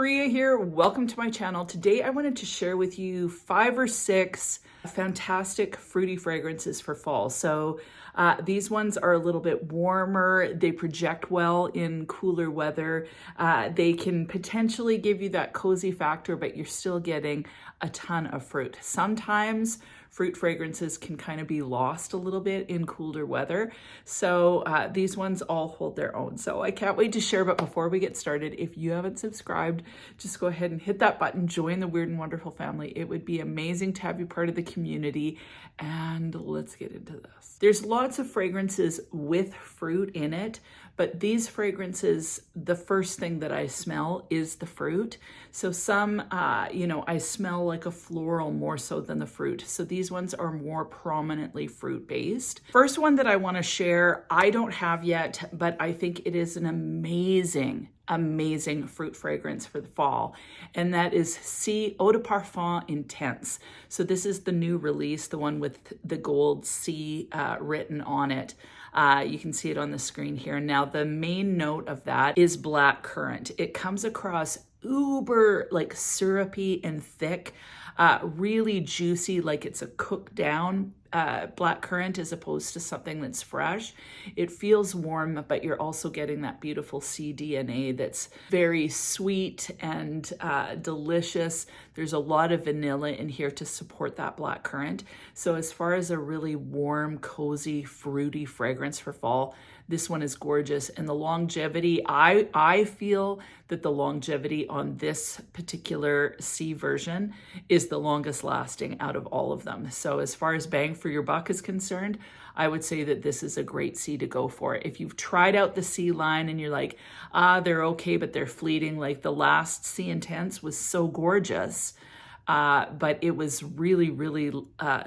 Maria here. Welcome to my channel. Today I wanted to share with you 5 or 6 fantastic fruity fragrances for fall. So these ones are a little bit warmer. They project well in cooler weather. They can potentially give you that cozy factor, but you're still getting a ton of fruit. Sometimes fruit fragrances can kind of be lost a little bit in cooler weather. So these ones all hold their own. So I can't wait to share, but before we get started, if you haven't subscribed, just go ahead and hit that button, join the Weird and Wonderful family. It would be amazing to have you part of the community. And let's get into this. There's lots of fragrances with fruit in it, but these fragrances, the first thing that I smell is the fruit. So some, I smell like a floral more so than the fruit. So these ones are more prominently fruit-based. First one that I want to share, I don't have yet, but I think it is an amazing fruit fragrance for the fall, and that is Eau de Parfum Intense. So this is the new release, the one with the gold C written on it. You can see it on the screen here. Now the main note of that is black currant. It comes across uber like syrupy and thick, really juicy, like it's a cooked down black currant as opposed to something that's fresh. It feels warm, but you're also getting that beautiful cDNA that's very sweet and delicious. There's a lot of vanilla in here to support that black currant. So as far as a really warm, cozy, fruity fragrance for fall, this one is gorgeous. And the longevity, I feel that the longevity on this particular C version is the longest lasting out of all of them. So as far as bang for your buck is concerned, I would say that this is a great C to go for. If you've tried out the C line and you're like, they're okay, but they're fleeting, like the last C Intense was so gorgeous, but it was really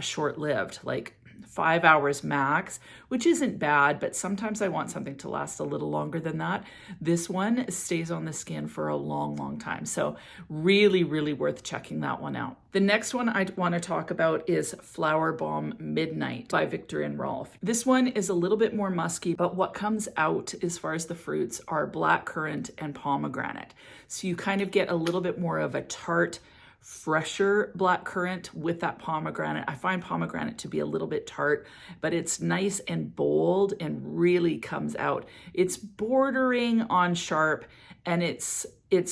short-lived, like 5 hours max, which isn't bad, but sometimes I want something to last a little longer than that. This one stays on the skin for a long time. So really worth checking that one out. The next one I want to talk about is Flower Bomb Midnight by Viktor and Rolf. This one is a little bit more musky, but what comes out as far as the fruits are black currant and pomegranate. So you kind of get a little bit more of a tart, fresher black currant with that pomegranate. I find pomegranate to be a little bit tart, but it's nice and bold and really comes out. It's bordering on sharp, and it's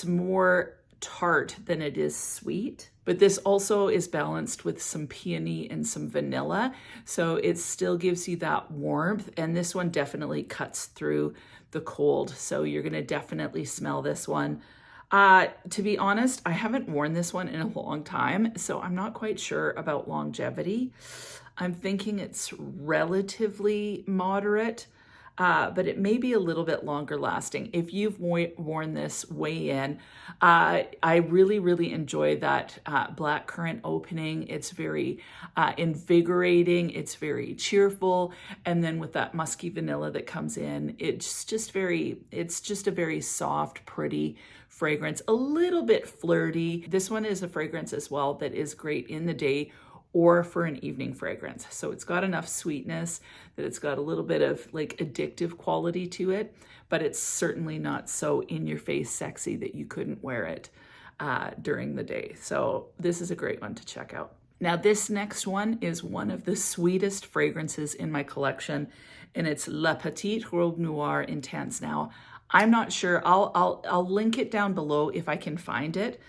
more tart than it is sweet. But this also is balanced with some peony and some vanilla. So it still gives you that warmth. And this one definitely cuts through the cold. So you're going to definitely smell this one. To be honest, I haven't worn this one in a long time, so I'm not quite sure about longevity. I'm thinking it's relatively moderate, but it may be a little bit longer lasting. If you've worn this, weigh in. I really enjoy that black currant opening. It's very invigorating. It's very cheerful. And then with that musky vanilla that comes in, it's just a very soft, pretty fragrance, a little bit flirty. This one is a fragrance as well that is great in the day or for an evening fragrance. So it's got enough sweetness that it's got a little bit of like addictive quality to it, but it's certainly not so in your face sexy that you couldn't wear it during the day. So this is a great one to check out. Now this next one is one of the sweetest fragrances in my collection, and it's Petit Robe Noir Intense. Now I'm not sure, I'll link it down below if I can find it.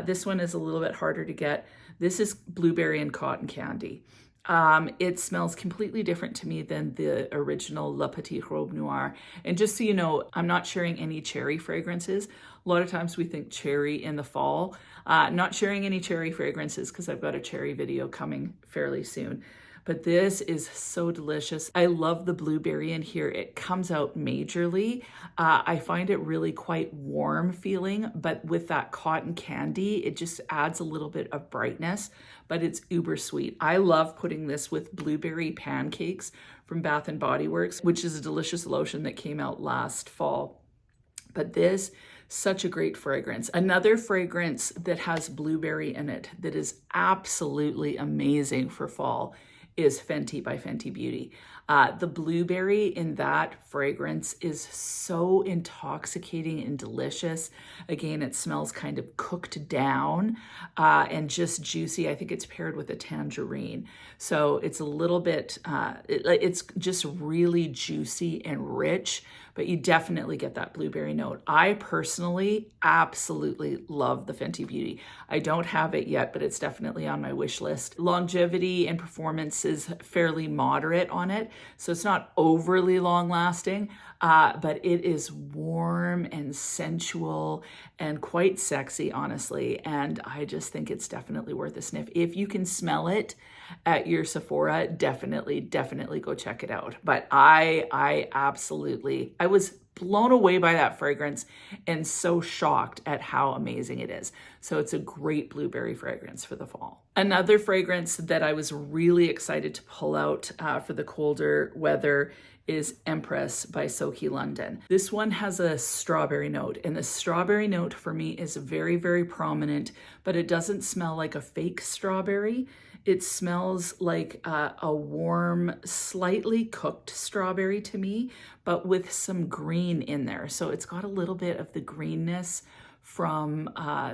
This one is a little bit harder to get. This is blueberry and cotton candy. It smells completely different to me than the original Le Petit Robe Noir. And just so you know, I'm not sharing any cherry fragrances. A lot of times we think cherry in the fall. Not sharing any cherry fragrances because I've got a cherry video coming fairly soon. But this is so delicious. I love the blueberry in here. It comes out majorly. I find it really quite warm feeling, but with that cotton candy, it just adds a little bit of brightness, but it's uber sweet. I love putting this with blueberry pancakes from Bath and Body Works, which is a delicious lotion that came out last fall. But this, such a great fragrance. Another fragrance that has blueberry in it that is absolutely amazing for fall is Fenty by Fenty Beauty. The blueberry in that fragrance is so intoxicating and delicious. Again, it smells kind of cooked down and just juicy. I think it's paired with a tangerine. So it's a little bit, it's just really juicy and rich, but you definitely get that blueberry note. I personally absolutely love the Fenty Beauty. I don't have it yet, but it's definitely on my wish list. Longevity and performance is fairly moderate on it, so it's not overly long lasting, but it is warm and sensual and quite sexy, honestly. And I just think it's definitely worth a sniff. If you can smell it at your Sephora, definitely go check it out. But I was blown away by that fragrance and so shocked at how amazing it is. So it's a great blueberry fragrance for the fall. Another fragrance that I was really excited to pull out for the colder weather is Empress by Sooki London. This one has a strawberry note, and the strawberry note for me is very, very prominent, but it doesn't smell like a fake strawberry. It smells like a warm, slightly cooked strawberry to me, but with some green in there. So it's got a little bit of the greenness from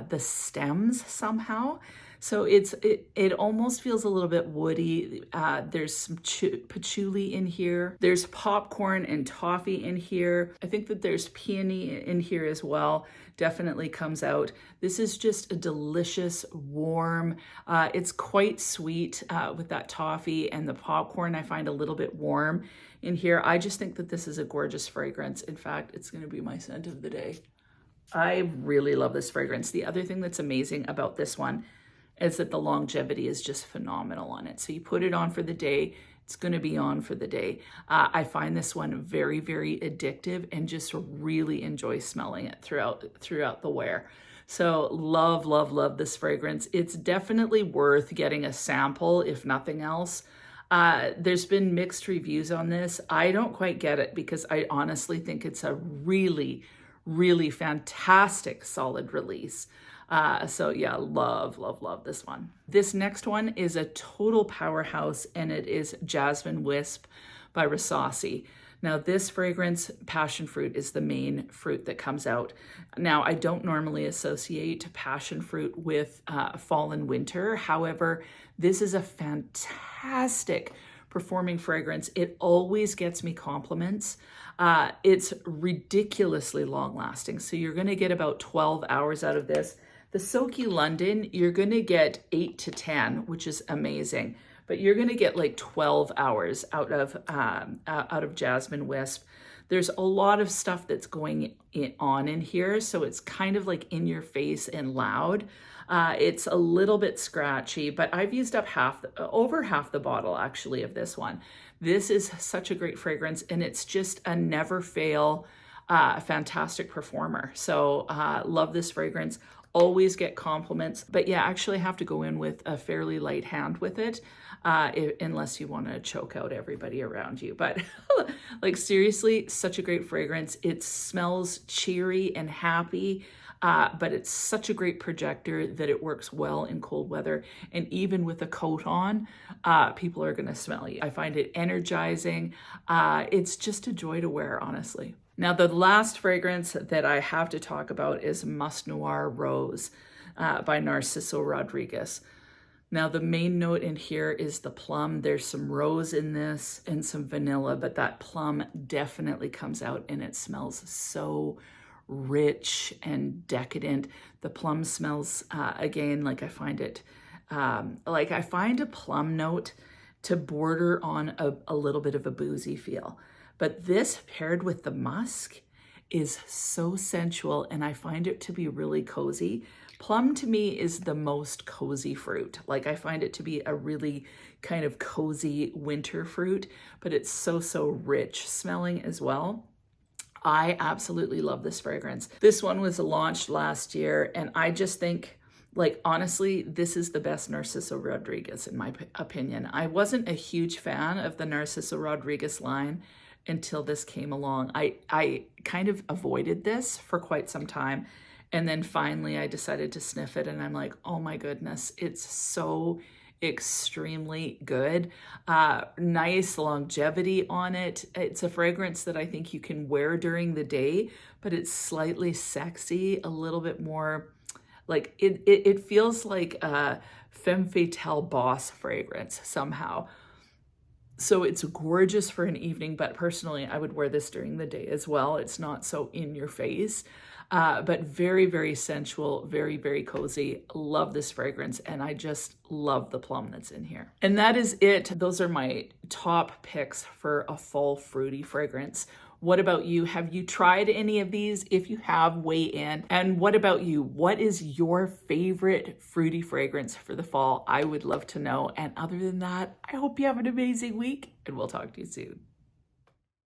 the stems somehow. So it almost feels a little bit woody. There's some patchouli in here. There's popcorn and toffee in here. I think that there's peony in here as well. Definitely comes out. This is just a delicious, warm, it's quite sweet with that toffee, and the popcorn I find a little bit warm in here. I just think that this is a gorgeous fragrance. In fact, it's gonna be my scent of the day. I really love this fragrance. The other thing that's amazing about this one is that the longevity is just phenomenal on it. So you put it on for the day, it's gonna be on for the day. I find this one very, very addictive and just really enjoy smelling it throughout the wear. So love this fragrance. It's definitely worth getting a sample, if nothing else. There's been mixed reviews on this. I don't quite get it because I honestly think it's a really, really fantastic solid release. So yeah, love this one. This next one is a total powerhouse, and it is Jasmine Wisp by Rosasi. Now this fragrance, passion fruit, is the main fruit that comes out. Now I don't normally associate passion fruit with fall and winter. However, this is a fantastic performing fragrance. It always gets me compliments. It's ridiculously long lasting. So you're gonna get about 12 hours out of this. The Sooki London, you're gonna get 8 to 10, which is amazing, but you're gonna get like 12 hours out of Jasmine Wisp. There's a lot of stuff that's going on in here, so it's kind of like in your face and loud. It's a little bit scratchy, but I've used up over half the bottle actually of this one. This is such a great fragrance, and it's just a never fail, fantastic performer. So love this fragrance. Always get compliments, but yeah, actually have to go in with a fairly light hand with it, unless you want to choke out everybody around you. But like seriously, such a great fragrance. It smells cheery and happy, but it's such a great projector that it works well in cold weather. And even with a coat on, people are going to smell you. I find it energizing. It's just a joy to wear, honestly. Now, the last fragrance that I have to talk about is Mus Noir Rose by Narciso Rodriguez. Now, the main note in here is the plum. There's some rose in this and some vanilla, but that plum definitely comes out, and it smells so rich and decadent. The plum smells, again, like I find it, like I find a plum note to border on a little bit of a boozy feel. But this paired with the musk is so sensual, and I find it to be really cozy. Plum to me is the most cozy fruit. Like I find it to be a really kind of cozy winter fruit, but it's so rich smelling as well. I absolutely love this fragrance. This one was launched last year, and I just think, like, honestly, this is the best Narciso Rodriguez in my opinion. I wasn't a huge fan of the Narciso Rodriguez line until this came along. I kind of avoided this for quite some time. And then finally I decided to sniff it, and I'm like, oh my goodness, it's so extremely good. Nice longevity on it. It's a fragrance that I think you can wear during the day, but it's slightly sexy, a little bit more like it feels like a femme fatale boss fragrance somehow. So it's gorgeous for an evening, but personally, I would wear this during the day as well. It's not so in your face, but very, very sensual, very, very cozy. Love this fragrance, and I just love the plum that's in here. And that is it. Those are my top picks for a fall fruity fragrance. What about you? Have you tried any of these? If you have, weigh in. And what about you? What is your favorite fruity fragrance for the fall? I would love to know. And other than that, I hope you have an amazing week, and we'll talk to you soon.